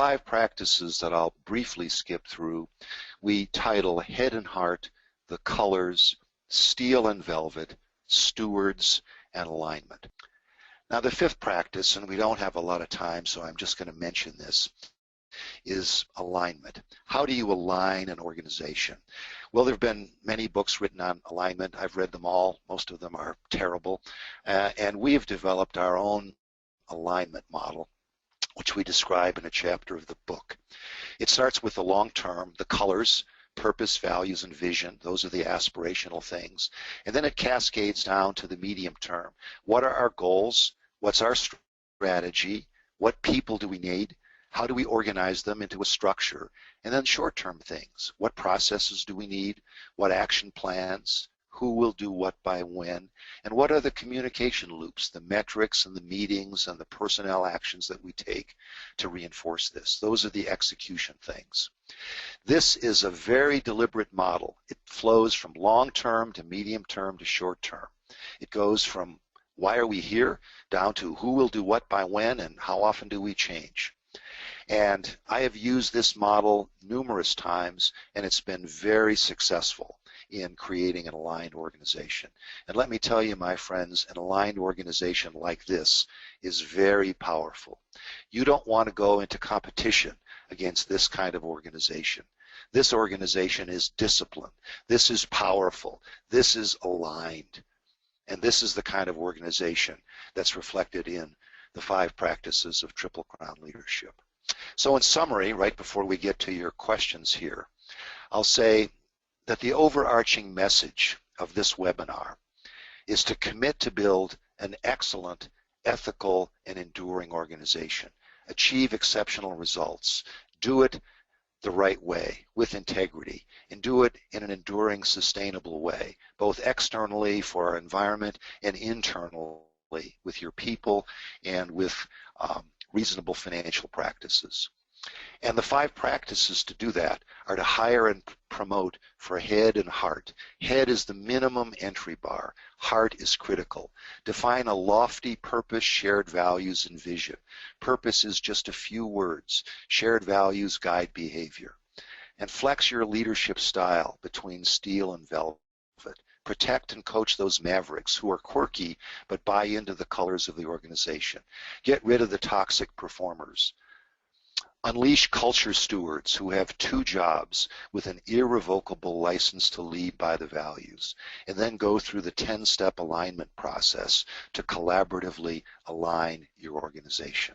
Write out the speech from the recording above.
5 practices that I'll briefly skip through, we title Head and Heart, the Colors, Steel and Velvet, Stewards, and Alignment. Now the 5th practice, and we don't have a lot of time, so I'm just going to mention this, is alignment. How do you align an organization? Well, there have been many books written on alignment. I've read them all. Most of them are terrible. And we have developed our own alignment model, which we describe in a chapter of the book. It starts with the long term, the colors, purpose, values, and vision. Those are the aspirational things. And then it cascades down to the medium term. What are our goals? What's our strategy? What people do we need? How do we organize them into a structure? And then short-term things. What processes do we need? What action plans? Who will do what by when? And what are the communication loops, the metrics and the meetings and the personnel actions that we take to reinforce this? Those are the execution things. This is a very deliberate model. It flows from long-term to medium-term to short-term. It goes from why are we here down to who will do what by when and how often do we change. And I have used this model numerous times, and it's been very successful in creating an aligned organization. And let me tell you, my friends, an aligned organization like this is very powerful. You don't want to go into competition against this kind of organization. This organization is disciplined. This is powerful. This is aligned. And this is the kind of organization that's reflected in the 5 practices of Triple Crown leadership. So in summary, right before we get to your questions here, I'll say that the overarching message of this webinar is to commit to build an excellent, ethical, and enduring organization. Achieve exceptional results. Do it the right way, with integrity, and do it in an enduring, sustainable way, both externally for our environment and internally with your people and with reasonable financial practices. And the 5 practices to do that are to hire and promote for head and heart. Head is the minimum entry bar. Heart is critical. Define a lofty purpose, shared values, and vision. Purpose is just a few words. Shared values guide behavior. And flex your leadership style between steel and velvet. Protect and coach those mavericks who are quirky but buy into the colors of the organization. Get rid of the toxic performers. Unleash culture stewards who have 2 jobs with an irrevocable license to lead by the values, and then go through the 10-step alignment process to collaboratively align your organization.